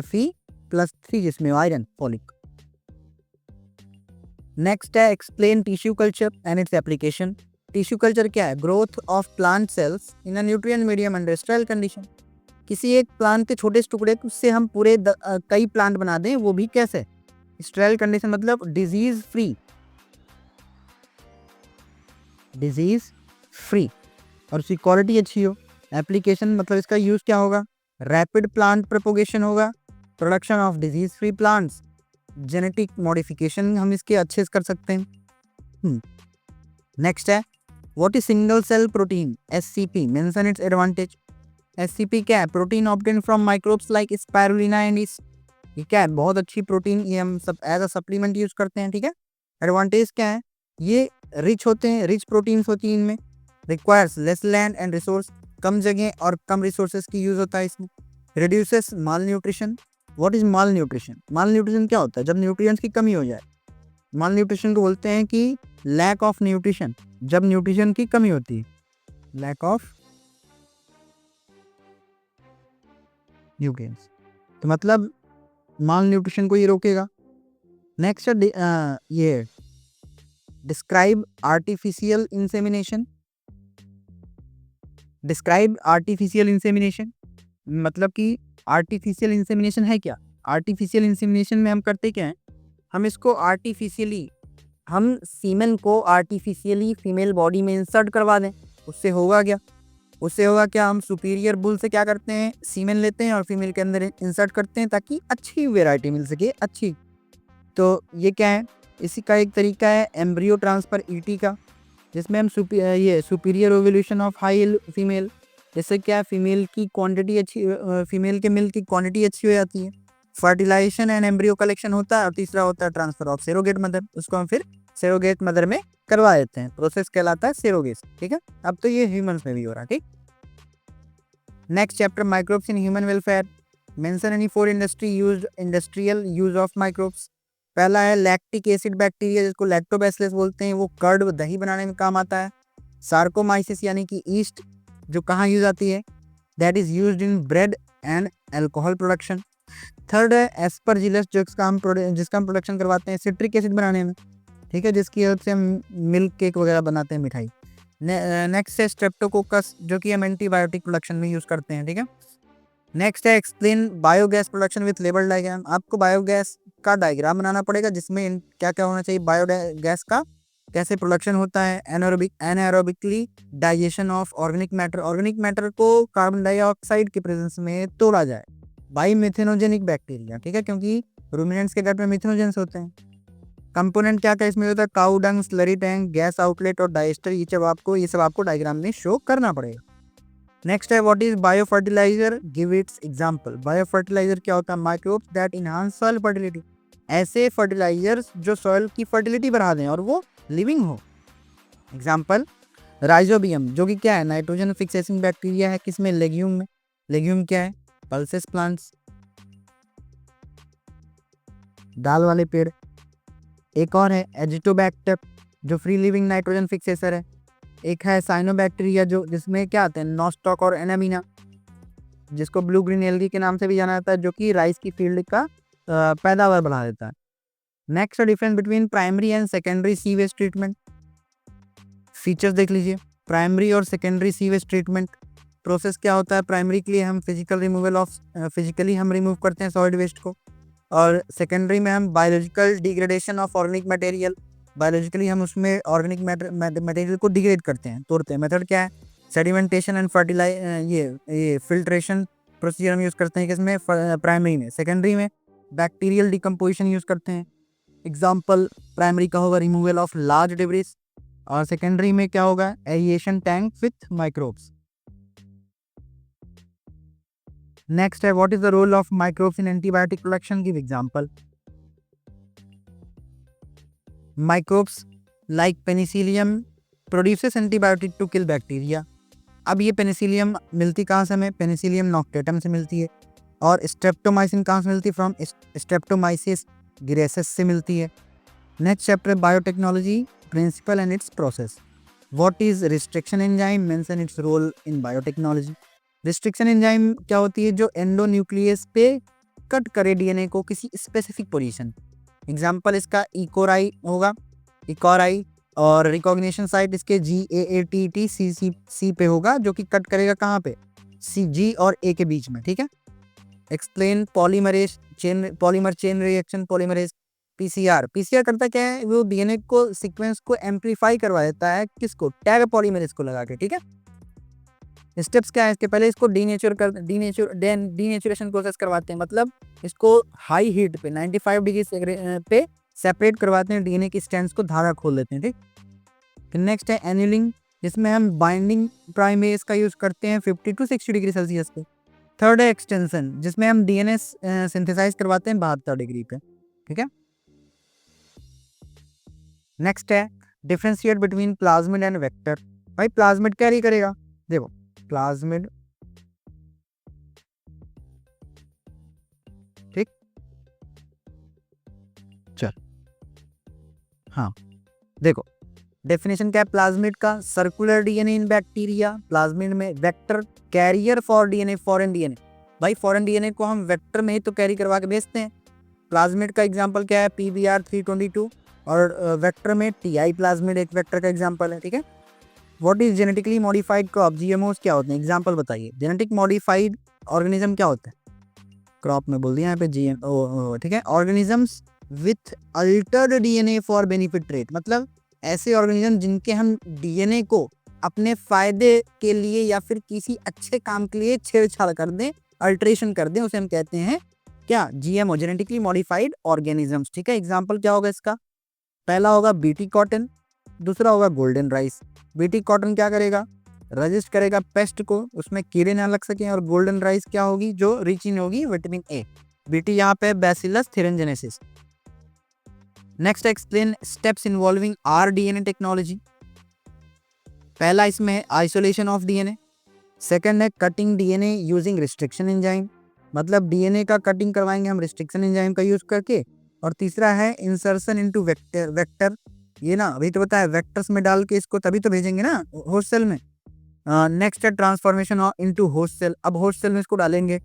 Fe+3 जिसमें आयरन फॉलिक। नेक्स्ट है explain tissue culture and its application. Tissue culture क्या है? Growth of plant cells in a nutrient medium under sterile condition. किसी एक प्लांट के छोटे टुकड़े उससे हम पूरे कई प्लांट बना दें, वो भी कैसे? स्टेराइल कंडीशन मतलब डिजीज फ्री, डिजीज फ्री, और उसकी क्वालिटी अच्छी हो। एप्लीकेशन मतलब इसका यूज क्या होगा? रैपिड प्लांट प्रोपोगेशन होगा, production of disease free plants, genetic modification हम इसके अच्छे से कर सकते हैं। नेक्स्ट है what is single cell protein SCP, mention its advantage. SCP क्या है? Protein obtain from microbes like spirulina and yeast. ये क्या है? बहुत अच्छी प्रोटीन, ये हम सब एज अ सप्लीमेंट यूज करते हैं, ठीक है। एडवांटेज क्या है? ये रिच होते हैं, रिच प्रोटीन्स होती हैं इनमें। Requires less land and resource, कम जगह और कम रिसोर्सेज की यूज होता है इसमें। Reduces malnutrition. What is malnutrition? Malnutrition क्या होता है? जब न्यूट्रिएंट्स की कमी हो जाए। माल न्यूट्रिशन को बोलते हैं कि लैक ऑफ न्यूट्रिशन, जब न्यूट्रिशन की कमी होती है, लैक ऑफ न्यूट्रिएंट्स, तो मतलब माल न्यूट्रिशन को ये रोकेगा। नेक्स्ट है ये describe artificial insemination. Describe artificial insemination मतलब कि आर्टिफिशियल इंसेमिनेशन है क्या? आर्टिफिशियल इंसेमिनेशन में हम करते क्या है? हम इसको आर्टिफिशियली, हम सीमेन को आर्टिफिशियली फीमेल बॉडी में इंसर्ट करवा दें। उससे होगा क्या? उससे होगा क्या? हम सुपीरियर बुल से क्या करते हैं? सीमेन लेते हैं और फीमेल के अंदर इंसर्ट करते हैं ताकि अच्छी वेराइटी मिल सके, अच्छी। तो ये क्या है? इसी का एक तरीका है एम्ब्रियो ट्रांसफर ET का, जिसमें हम ये superior ovulation of high female, जैसे क्या फीमेल की क्वांटिटी अच्छी, फीमेल के मिल्क की क्वांटिटी अच्छी हो जाती है। फर्टिलाइजेशन एंड एम्ब्रियो कलेक्शन होता है, और तीसरा होता है ट्रांसफर ऑफ सेरोगेट मदर, उसको हम फिर सेरोगेट मदर में करवा देते हैं। प्रोसेस कहलाता है सेरोगेशन, ठीक है। अब तो ये ह्यूमंस में भी हो रहा है, ठीक। Next chapter microbes in human welfare. Mention any 4 industrial use of microbes. पहला है लैक्टिक एसिड बैक्टीरिया, जिसको लैक्टोबैसिलस बोलते हैं, वो कर्ड व दही बनाने में काम आता है। सार्कोमाइसिस यानी कि ईस्ट, जो कहाँ यूज आती है? That is used in bread and alcohol production. Third है एस्परजिलस, जिसका हम प्रोडक्शन करवाते हैं सिट्रिक एसिड बनाने में, ठीक है, जिसकी हेल्प से हम मिल्क केक वगैरह बनाते हैं, मिठाई। नेक्स्ट है स्ट्रेप्टोकोकस, जो कि हम एंटीबायोटिक प्रोडक्शन में यूज करते हैं, ठीक है। नेक्स्ट है explain biogas production with label diagram. आपको बायोगैस का डायग्राम बनाना पड़ेगा, जिसमें क्या क्या होना चाहिए बायोगैस का, कैसे प्रोडक्शन होता है, anaerobically digestion of organic matter, organic matter को कार्बन डाइऑक्साइड के प्रेजेंस में तोड़ा जाए, बाई मिथेनोजेनिक बैक्टीरिया, ठीक है, क्योंकि रूमिनेंट्स के गट में मिथेनोजेंस होते हैं। कंपोनेंट क्या क्या इसमें होता है? काऊ डंग, स्लरी टैंक, गैस आउटलेट और डाइजेस्टर, ये सब आपको डायग्राम में शो करना पड़ेगा। नेक्स्ट है what is bio fertilizer, give its example. Bio fertilizer क्या होता है? Microbes that enhance soil fertility, ऐसे फर्टिलाइजर्स जो सॉइल की फर्टिलिटी बढ़ा दें और वो लिविंग हो। एग्जांपल राइजोबियम, जो कि क्या है? नाइट्रोजन फिक्सेशन बैक्टीरिया है, किसमें? लेग्यूम में। लेग्यूम क्या है? पल्सेस प्लांट्स, दाल वाले पेड़। एक और है एजिटोबैक्टर, जो फ्री लिविंग नाइट्रोजन फिक्सेसर है। एक है साइनोबैक्टीरिया, जो जिसमें क्या आते हैं? नॉस्टॉक और एनामीना, जिसको ब्लू ग्रीन एल्गी के नाम से भी जाना जाता है, जो कि राइस की फील्ड का पैदावार बढ़ा देता है। Next difference between primary and secondary sewage treatment. Features देख लीजिए, प्राइमरी और सेकेंडरी सीवेज ट्रीटमेंट प्रोसेस क्या होता है? प्राइमरी के लिए हम फिजिकली हम रिमूव करते हैं सॉलिड वेस्ट को, और सेकेंडरी में हम biological degradation of organic material, biologically हम उसमें ऑर्गेनिक मटेरियल को डिग्रेड करते हैं, तोड़ते हैं। मेथड क्या है? सेडिमेंटेशन एंड ये फिल्ट्रेशन प्रोसीजर हम यूज़ करते हैं, किसमें? प्राइमरी में। सेकेंडरी में बैक्टीरियल डिकम्पोजिशन यूज़ करते हैं। एग्जाम्पल प्राइमरी का होगा रिमूवल ऑफ लार्ज डिब्रिस, और सेकेंडरी में क्या होगा? Aeration tank with microbes. Next है what is the role of microbes in antibiotic production, give example. Microbes like Penicillium produces antibiotic to kill bacteria. अब ये पेनिसिलियम मिलती कहाँ से हमें? पेनिसिलियम नॉक्टेटम से मिलती है। और स्ट्रेप्टोमाइसिन कहाँ से मिलती है? फ्रॉम स्ट्रेप्टोमाइसिस ग्रेसिस से मिलती है। Next chapter biotechnology principle and its process. What is restriction enzyme, mention its role in biotechnology. Restriction enzyme क्या होती है? जो एंडोन्यूक्लियस पे कट करे डीएनए को किसी स्पेसिफिक पोजीशन। एग्जांपल इसका इकोराई होगा, इकोराई। और रिकॉग्निशन साइट इसके GAATTCC पे होगा, जो कि कट करेगा कहाँ पे? G और A के बीच में, ठीक है। Explain polymerase chain, polymer chain reaction, polymerase PCR करता क्या है? वो डीएनए को सीक्वेंस को एम्पलीफाई करवा देता है, किसको? टैग पॉलीमरेज को लगा के, ठीक है। स्टेप्स क्या है इसके? पहले इसको डीनेचुरेशन प्रोसेस करवाते हैं, मतलब इसको हाई हीट पे 95 डिग्री पे सेपरेट करवाते हैं, डीएनए की स्ट्रैंड्स को धारा खोल देते हैं, ठीक। नेक्स्ट है एन्यूलिंग, जिसमें हम बाइंडिंग प्राइमेज का यूज करते हैं 50 to 60 डिग्री सेल्सियस पे। थर्ड है एक्सटेंशन, जिसमें हम डीएनए सिंथेसाइज करवाते हैं 72 डिग्री पे, ठीक है। नेक्स्ट है differentiate between plasmid and vector. भाई प्लाज्मिड क्या करेगा? देखो प्लाज्मिड, ठीक, चल हाँ देखो डेफिनेशन क्या है प्लाज्मिड का? Circular DNA in bacteria. Plasmid में vector carrier for DNA, foreign DNA. भाई फॉरेन डीएनए को हम वेक्टर में ही तो कैरी करवा के भेजते हैं। प्लाज्मिड का एग्जांपल क्या है? PBr322। और वेक्टर में TI प्लाज्मिड एक वेक्टर का एग्जांपल है, ठीक है। What is genetically modified crop? GMOs क्या होते हैं? एग्जांपल बताइए। जेनेटिक मॉडिफाइड ऑर्गेनिज्म क्या होता है? क्रॉप में बोल दिया यहाँ पे GMO, ठीक है। Organisms with Altered DNA for benefit trait, मतलब ऐसे ऑर्गेनिज्म जिनके हम डीएनए को अपने फायदे के लिए या फिर किसी अच्छे काम के लिए छेड़छाड़ कर दें, अल्टरेशन कर दें, उसे हम कहते हैं क्या? GMO, जेनेटिकली मॉडिफाइड ऑर्गेनिजम्स, ठीक है। एग्जांपल क्या होगा इसका? पहला होगा बीटी कॉटन, दूसरा होगा गोल्डन राइस। बीटी कॉटन क्या करेगा? रजिस्ट करेगा पेस्ट को, उसमें कीड़े ना लग सकें। और गोल्डन राइस क्या होगी? जो रिच इन होगी विटामिन ए। बीटी यहाँ पे Bacillus thuringiensis. Next explain steps involving rDNA technology. पहला इसमें आइसोलेशन ऑफ डीएनए। सेकंड है cutting DNA using restriction enzyme, मतलब डीएनए का कटिंग करवाएंगे हम रिस्ट्रिक्शन एंजाइम का यूज करके। और तीसरा है इंसर्शन इनटू वेक्टर, ये ना अभी तो पता है वेक्टर्स में डाल के इसको तभी तो भेजेंगे ना होस्ट सेल में। नेक्स्ट है ट्रांसफॉर्मेशन इनटू होस्ट सेल, अब होस्ट सेल में इसको डालेंगे।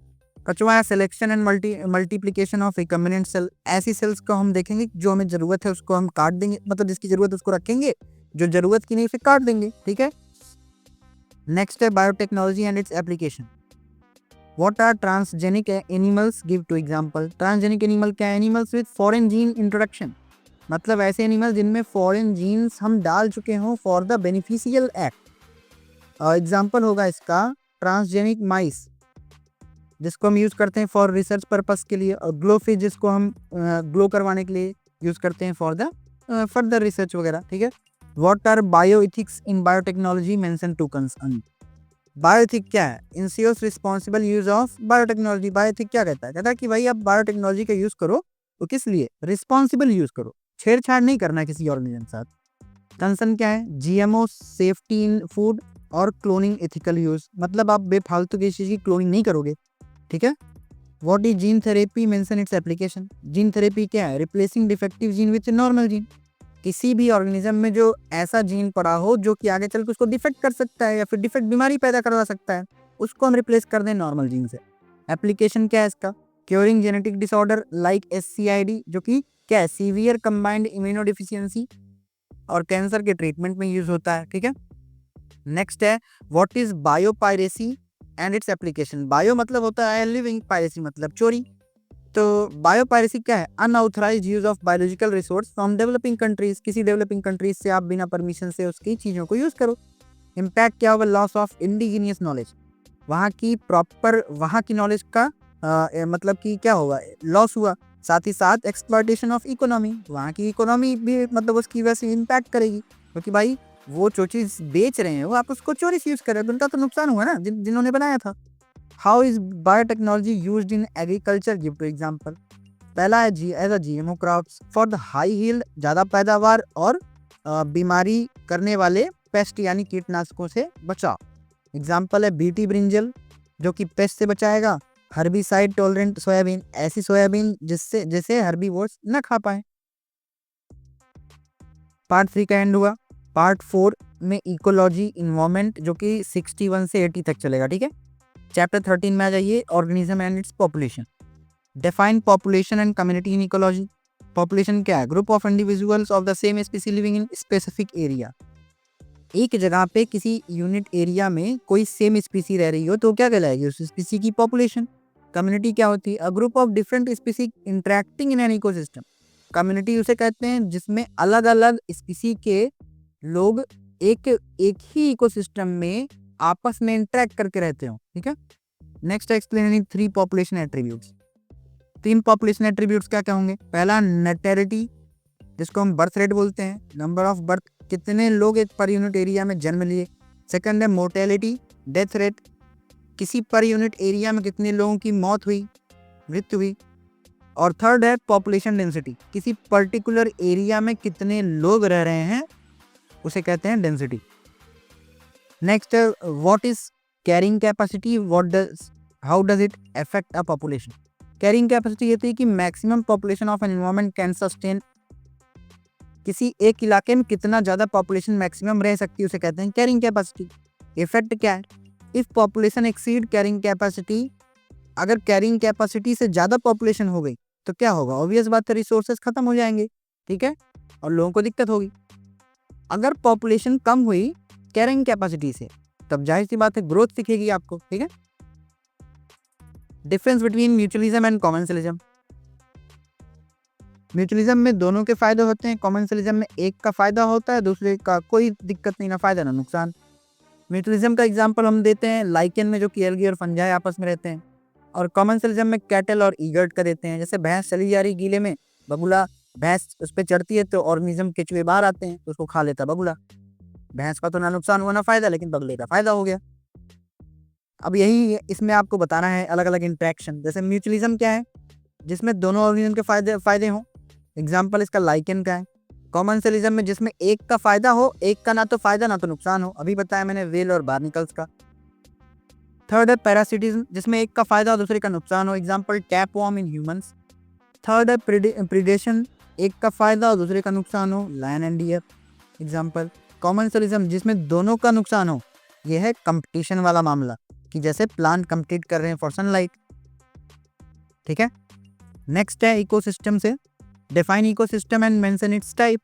कचवा है selection and multiplication of recombinant cell, ऐसी सेल्स को हम देखेंगे जो हमें जरूरत है उसको हम काट देंगे, मतलब जिसकी जरूरत उसको रखेंगे, जो जरूरत की नहीं उसे काट देंगे, ठीक है। नेक्स्ट है biotechnology and its application. What are transgenic animals? Give two example. Transgenic animal क्या है? Animals with foreign gene introduction, मतलब ऐसे एनिमल जिनमें फॉरेन जीन्स हम डाल चुके हों for the beneficial act. Example होगा इसका ट्रांसजेनिक माइस, जिसको हम यूज करते हैं फॉर रिसर्च पर्पस के लिए। और ग्लोफिश, जिसको हम ग्लो करवाने के लिए यूज करते हैं फॉर द फर्दर रिसर्च वगैरह, ठीक है। What are bioethics in biotechnology? Mention two concern. Bioethic क्या है? Ensures responsible use of biotechnology. Bioethic क्या कहता है कि भाई आप बायोटेक्नोलॉजी का यूज करो तो किस लिए? रिस्पॉन्सिबल यूज करो, छेड़छाड़ नहीं करना किसी ऑर्गेनिज्म के साथ। कंसर्न क्या है? GMO सेफ्टी इन फूड और क्लोनिंग एथिकल यूज, मतलब आप बेफालतू किसी चीज की क्लोनिंग नहीं करोगे, ठीक है। What is gene therapy? Mention its application. Gene therapy क्या है? Replacing defective gene with normal gene, किसी भी ऑर्गेनिज्म में जो ऐसा जीन पड़ा हो जो कि आगे चल के उसको डिफेक्ट कर सकता है या फिर डिफेक्ट बीमारी पैदा करवा सकता है, उसको हम रिप्लेस कर दें नॉर्मल जीन से। एप्लीकेशन क्या है इसका? Curing genetic disorder like SCID, जो कि क्या है? सीवियर कंबाइंड इम्यूनो डिफिशियंसी, और कैंसर के ट्रीटमेंट में यूज होता है, ठीक है। नेक्स्ट है what is biopiracy and its application. Bio मतलब होता है लिविंग, पायरेसी मतलब चोरी। तो बायोपायरेसी क्या है? Unauthorised use of biological resource from developing countries, किसी डेवलपिंग कंट्रीज से आप बिना परमिशन से उसकी चीजों को यूज करो। इम्पैक्ट क्या होगा? लॉस ऑफ इंडिजीनियस नॉलेज, वहाँ की प्रॉपर वहाँ की नॉलेज का मतलब कि क्या होगा? लॉस हुआ। साथ ही साथ एक्सप्लॉयटेशन ऑफ इकोनॉमी, वहाँ की इकोनॉमी भी मतलब उसकी वजह से इम्पैक्ट करेगी, क्योंकि भाई वो जो चीज बेच रहे हैं वो आप उसको चोरी से यूज कर रहे हो, उनका तो नुकसान हुआ ना जिन्होंने बनाया था। How is biotechnology used in agriculture? Give two example. पहला है as a GMO crops for the high yield, ज्यादा पैदावार और बीमारी करने वाले पेस्ट यानी कीटनाशकों से बचाव। एग्जाम्पल है बीटी ब्रिंजल जो कि पेस्ट से बचाएगा, हर्बिसाइड टॉलरेंट सोयाबीन, ऐसी सोयाबीन जिसे हर्बीवोर्स न खा पाए। पार्ट 3 का एंड हुआ। पार्ट 4 में इकोलॉजी इन्वायरमेंट जो कि 61 से 80 तक चलेगा, ठीक है। चैप्टर 13 में आ जाइए, organism and its population. Define population and community in ecology. Population क्या है? Group of individuals of the same species living in specific area. एक जगह पे किसी यूनिट एरिया में कोई सेम स्पीसी रह रही हो तो क्या कहलाएगी? उस स्पीसी की पॉपुलेशन। कम्युनिटी क्या होती है? A group of different स्पीसी interacting in an ecosystem. Community उसे कहते हैं जिसमें अलग अलग स्पीसी के लोग एक ही इकोसिस्टम में आपस में इंटरेक्ट करके रहते हो, ठीक है। Next explaining 3 population attributes. 3 population attributes क्या क्या होंगे? पहला नैटेलिटी जिसको हम बर्थ रेट बोलते हैं, नंबर ऑफ बर्थ, कितने लोग एक पर यूनिट एरिया में जन्म लिए। सेकंड है मोर्टेलिटी, डेथ रेट, किसी पर यूनिट एरिया में कितने लोगों की मृत्यु हुई। और थर्ड है पॉपुलेशन डेंसिटी, किसी पर्टिकुलर एरिया में कितने लोग रह रहे हैं उसे कहते हैं डेंसिटी। नेक्स्ट है what is carrying capacity, how does it affect a population. Carrying capacity ये थी कि maximum population of an environment can sustain, किसी एक इलाके में कितना ज्यादा पॉपुलेशन मैक्सिमम रह सकती है उसे कहते हैं कैरिंग कैपेसिटी। इफेक्ट क्या है? If population exceed carrying capacity, अगर कैरिंग कैपेसिटी से ज्यादा पॉपुलेशन हो गई तो क्या होगा? ऑब्वियस बात है, रिसोर्सेज खत्म हो जाएंगे, ठीक है, और लोगों को दिक्कत होगी। अगर पॉपुलेशन कम हुई कैरिंग कैपेसिटी से तब जाहिर सी बात है ग्रोथ दिखेगी आपको, ठीक है। Difference between mutualism and commensalism. Mutualism में दोनों के फायदे होते हैं, कॉमेंसलिज्म में एक का फायदा होता है, दूसरे का कोई दिक्कत नहीं, ना फायदा ना नुकसान। म्यूचुअलिज्म का एग्जांपल हम देते हैं लाइकेन में जो कि एल्गी और फंजाई आपस में रहते हैं, और कॉमेंसलिज्म में कैटल और ईगर्ट का देते हैं। जैसे भैंस चली जा रही गीले में, बगुला भैंस उस पर चढ़ती है तो ऑर्गेनिज्म केचुए बाहर आते हैं तो उसको खा लेता बगुला। भैंस का तो ना नुकसान हुआ ना फायदा, लेकिन बगले का फायदा हो गया। अब यही इसमें आपको बताना है अलग अलग इंटरेक्शन। जैसे म्यूचुअलिज्म क्या है? जिसमें दोनों ऑर्गेनिज्म के फायदे हों, एग्जाम्पल इसका लाइकेन का है। कॉमेंसलिज्म में जिसमें एक का फायदा हो, एक का ना तो फायदा ना तो नुकसान हो, अभी बताया मैंने वेल और बार्निकल्स का। थर्ड है पैरासिटिज्म, जिसमें एक का फायदा और दूसरे का नुकसान हो, example tapeworm in humans. Third है प्रीडेशन, एक का फायदा और दूसरे का नुकसान हो, lion and deer, example. Commensalism जिसमें दोनों का नुकसान हो, यह है कंपटीशन वाला मामला, कि जैसे प्लांट कंपीट कर रहे हैं फॉर सनलाइट, ठीक है। नेक्स्ट है इकोसिस्टम से। Define ecosystem and mention it's type.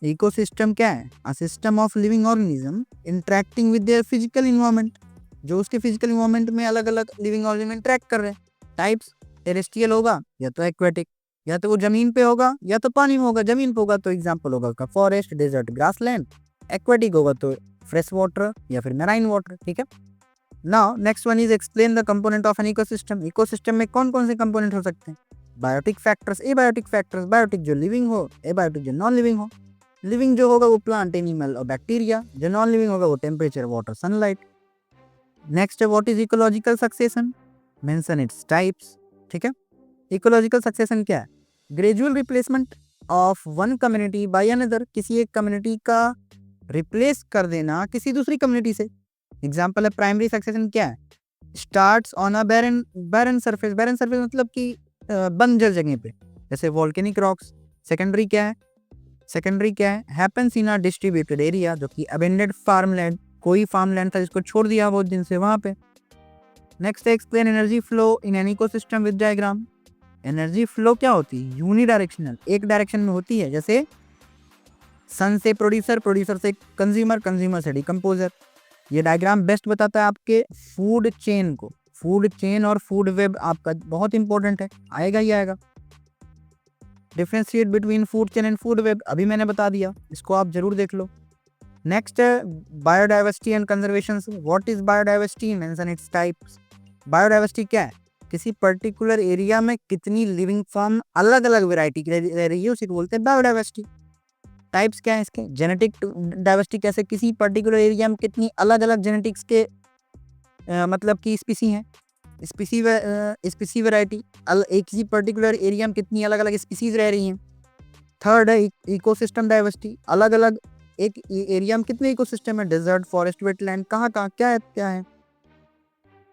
Ecosystem क्या है? A system of living organism interacting with their physical environment, जो उसके फिजिकल इन्वायरमेंट में अलग अलग लिविंग ऑर्गेनिज्म इंटरेक्ट कर रहे हैं। टाइप्स, टेरेस्ट्रियल होगा या तो एक्वेटिक, या तो वो जमीन पे होगा या तो पानी में होगा। जमीन पे होगा तो एग्जाम्पल होगा का फॉरेस्ट, डेजर्ट, ग्रासलैंड। एक्वेटिक होगा तो फ्रेश वाटर या फिर मैराइन वाटर, ठीक है। Now next one is explain the component of an ecosystem. Ecosystem में कौन कौन से कंपोनेंट हो सकते हैं? Biotic factors, abiotic factors. Biotic जो लिविंग हो, एबायोटिक जो नॉन लिविंग हो। लिविंग जो होगा वो प्लांट, एनिमल और बैक्टीरिया, जो नॉन लिविंग होगा वो टेम्परेचर, वाटर, सनलाइट। नेक्स्ट है what is ecological succession, mention its types, ठीक है। इकोलॉजिकल सक्सेशन क्या है? Gradual replacement of one community by another, किसी एक कम्युनिटी का रिप्लेस कर देना किसी दूसरी कम्युनिटी से। एग्जाम्पल है प्राइमरी सक्सेशन क्या है? Starts on a barren surface. Barren surface मतलब कि बंजर जगह पे, जैसे वोल्केनिक रॉक्स। सेकेंडरी क्या है? सेकेंडरी क्या है? Happens in a distributed area, जो कि अबेंडेड फार्मलैंड, कोई फार्मलैंड था जिसको छोड़ दिया बहुत दिन से वहां पे। नेक्स्ट है explain energy flow in an ecosystem with diagram. Energy flow क्या होती है? यूनिडायरेक्शनल, एक डायरेक्शन में होती है, जैसे सन से प्रोड्यूसर, प्रोड्यूसर से कंज्यूमर, कंज्यूमर से डिकम्पोजर। ये डायग्राम बेस्ट बताता है आपके फूड चेन को। फूड चेन और फूड वेब आपका बहुत इंपॉर्टेंट है, आएगा ही आएगा। Differentiate between food chain and food web अभी मैंने बता दिया, इसको आप जरूर देख लो। नेक्स्ट है biodiversity and conservation. What is biodiversity, mention its types. Biodiversity क्या है? किसी पर्टिकुलर एरिया में कितनी लिविंग फॉर्म अलग अलग वेराइटी की रह रही है, उसे बोलते हैं बायोडाइवर्सिटी। टाइप्स क्या है इसके? जेनेटिक डाइवर्सिटी, कैसे किसी पर्टिकुलर एरिया में कितनी अलग अलग जेनेटिक्स के मतलब कि स्पीसी हैं, स्पीसी वैरायटी, एक ही पर्टिकुलर एरिया में कितनी अलग अलग स्पीसीज रह रही हैं। थर्ड है इकोसिस्टम डाइवर्सिटी, अलग अलग एक एरिया में कितने इकोसिस्टम है, डेजर्ट, फॉरेस्ट, वेटलैंड, कहाँ कहाँ क्या है।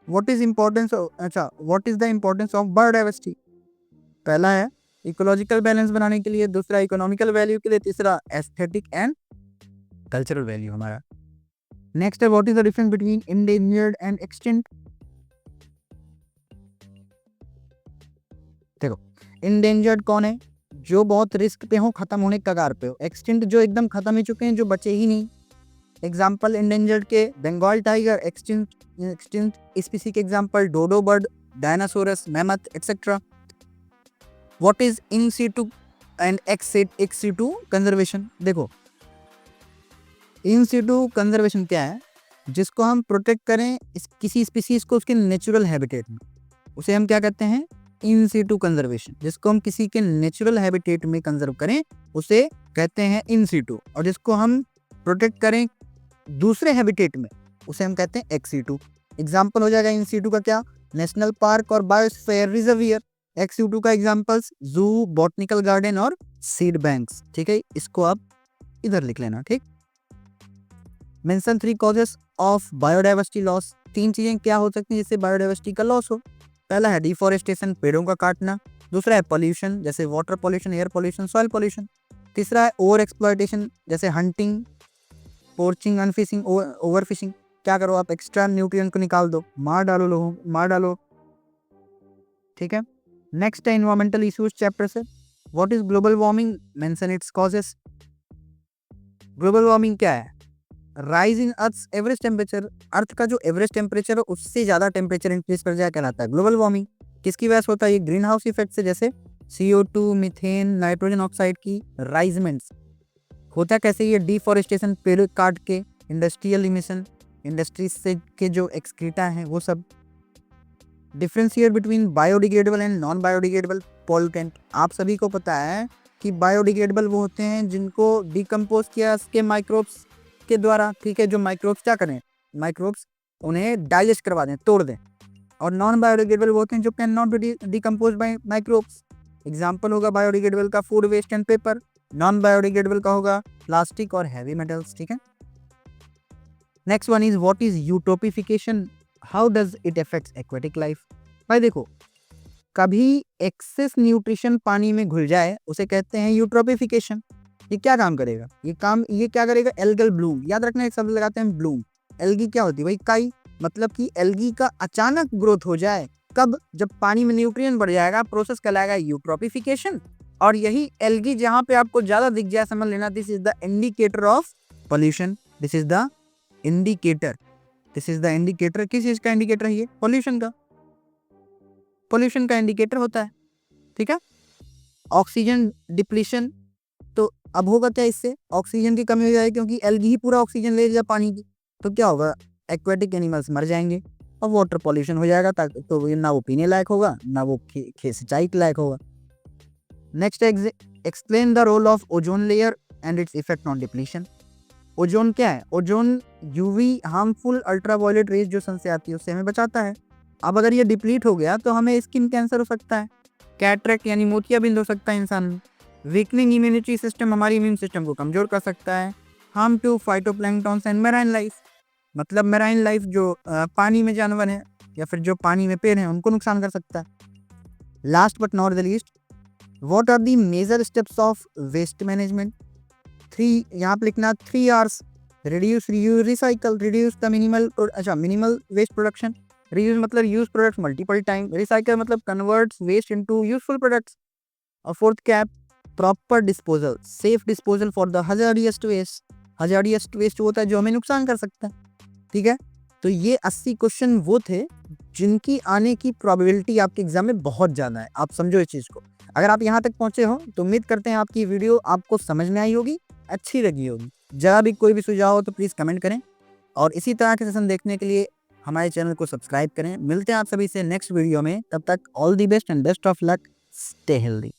व्हाट इज इंपॉर्टेंस, अच्छा what is the importance of biodiversity. पहला है इकोलॉजिकल बैलेंस बनाने के लिए, दूसरा इकोनॉमिकल वैल्यू के लिए, तीसरा एस्थेटिक एंड कल्चरल वैल्यू हमारा। नेक्स्ट है what is the difference between endangered and extinct. देखो इंडेंजर्ड कौन है, जो बहुत रिस्क पे हो, खत्म होने के कगार पे हो। एक्सटिंक्ट जो एकदम खत्म हो चुके हैं, जो बचे ही नहीं। एग्जाम्पल इंडेंजर्ड के बंगाल टाइगर, एक्सटिंक्ट स्पीसी के example dodo bird, dinosaurs, mammoth etcetera. What is in situ and ex situ conservation. देखो इन सीटू कंजर्वेशन क्या है, जिसको हम प्रोटेक्ट करें किसी स्पीसीज को उसके नेचुरल हैबिटेट में, उसे हम क्या कहते हैं, इन सीटू कंजर्वेशन। जिसको हम किसी के नेचुरल हैबिटेट में कंजर्व करें उसे कहते हैं इन सीटू, और जिसको हम प्रोटेक्ट करें दूसरे हैबिटेट में उसे हम कहते हैं एक्स सीटू। एग्जाम्पल हो जाएगा इन सीटू का क्या, नेशनल पार्क और बायोस्फीयर रिजर्वियर। एक्स सीटू का एग्जाम्पल्स जू, बॉटनिकल गार्डन और सीड बैंक्स। ठीक है, इसको आप इधर लिख लेना। ठीक, mention 3 causes of biodiversity loss. 3 चीजें क्या हो सकती हैं जिससे बायोडाइवर्सिटी का लॉस हो। पहला है डिफॉरेस्टेशन, पेड़ों का काटना। दूसरा है पॉल्यूशन, जैसे water pollution, air pollution, soil pollution. तीसरा है ओवर एक्सप्लॉयटेशन, जैसे हंटिंग, पोर्चिंग, अनफिशिंग, ओवर फिशिंग। क्या करो आप, एक्स्ट्रा न्यूट्रिएंट को निकाल दो, मार डालो। ठीक है, नेक्स्ट है एनवायरमेंटल इश्यूज चैप्टर से। What is global warming, mention its causes. Global warming क्या है, rise in earth average temperature. Earth का जो एवरेज टेम्परेचर है उससे ज्यादा टेम्परेचर इंक्रीज कर जाए कहलाता है ग्लोबल वार्मिंग। किसकी वजह से होता है ये, ग्रीन हाउस इफेक्ट से, जैसे CO2, मीथेन, नाइट्रोजन ऑक्साइड की राइजमेंट्स। होता कैसे, ये डिफॉरेस्टेशन, पेड़ काट के, इंडस्ट्रियल इमिशन, इंडस्ट्रीज से के जो एक्सक्रीटा हैं वो सब। Differentiate between biodegradable and non biodegradable pollutant. आप सभी को पता है कि बायोडिग्रेडेबल वो होते हैं जिनको डिकम्पोज किया के माइक्रोब्स के द्वारा। ठीक है, जो माइक्रोब्स क्या करें, माइक्रोब्स उन्हें डाइजेस्ट करवा दें, तोड़ दें। और नॉन बायोडिग्रेडेबल वो होते हैं जो can not be decompose by microbes. Example होगा बायोडिग्रेडेबल का food waste and paper, non biodegradable का होगा प्लास्टिक और हैवी मेटल्स। ठीक है, next one is what is eutrophication, how does it affects aquatic life. भाई देखो, कभी एक्सेस न्यूट्रिशन पानी में घुल जाए उसे कहते हैं यूट्रोपिफिकेशन। ये क्या काम करेगा, ये क्या करेगा, एल्गल ब्लूम। याद रखना एक शब्द लगाते हैं ब्लूम। एल्गी क्या होती है भाई, काई। मतलब कि एल्गी का अचानक ग्रोथ हो जाए, कब, जब पानी में न्यूट्रिएंट बढ़ जाएगा, प्रोसेस कहलाएगा यूट्रोपिफिकेशन। और यही एल्गी जहां पे आपको ज्यादा दिख जाए, समझ लेना this is the indicator of pollution. This is the indicator किस चीज का इंडिकेटर है ये, पॉल्यूशन का इंडिकेटर होता है। ठीक है, ऑक्सीजन डिप्लीशन, तो अब होगा क्या, इससे ऑक्सीजन की कमी हो जाएगी क्योंकि एल्गी ही पूरा ऑक्सीजन ले जाए पानी की, तो क्या होगा, एक्वेटिक एनिमल्स मर जाएंगे और वाटर पॉल्यूशन हो जाएगा, तो ना वो पीने लायक होगा ना वो सिंचाई के लायक होगा। Next explain the role of ozone layer and its effect on depletion. Ozone क्या है, ozone UV harmful ultraviolet rays जो सन से आती है उससे हमें बचाता है। अब अगर ये डिप्लीट हो गया तो हमें स्किन कैंसर हो सकता है, कैटरेक्ट यानी मोतियाबिंद हो सकता है इंसान में। वीकनिंग इम्यूनिटी सिस्टम, हमारी इम्यून सिस्टम को कमजोर कर सकता है। Harm to phytoplankton and marine life, मतलब मैराइन लाइफ जो पानी में जानवर हैं या फिर जो पानी में पेड़ हैं उनको नुकसान कर सकता है। Last but not the least, what are the major steps of waste management. 3 यहाँ पे लिखना 3 R's, reduce, reuse, recycle. Reduce the minimal waste production. Reuse मतलब use products multiple time. Recycle मतलब converts waste into useful products. और फोर्थ क्या है, proper disposal, safe disposal for the hazardous waste. Hazardous waste होता है जो हमें नुकसान कर सकता है। ठीक है, तो ये 80 क्वेश्चन वो थे जिनकी आने की प्रोबेबिलिटी आपके एग्जाम में बहुत ज़्यादा है। आप समझो इस चीज़ को। अगर आप यहाँ तक पहुँचे हो तो उम्मीद करते हैं आपकी वीडियो आपको समझ में आई होगी, अच्छी लगी होगी। जरा भी कोई भी सुझाव हो तो प्लीज़ कमेंट करें, और इसी तरह के सेशन देखने के लिए हमारे चैनल को सब्सक्राइब करें। मिलते हैं आप सभी से नेक्स्ट वीडियो में, तब तक all the best and best of luck, stay healthy.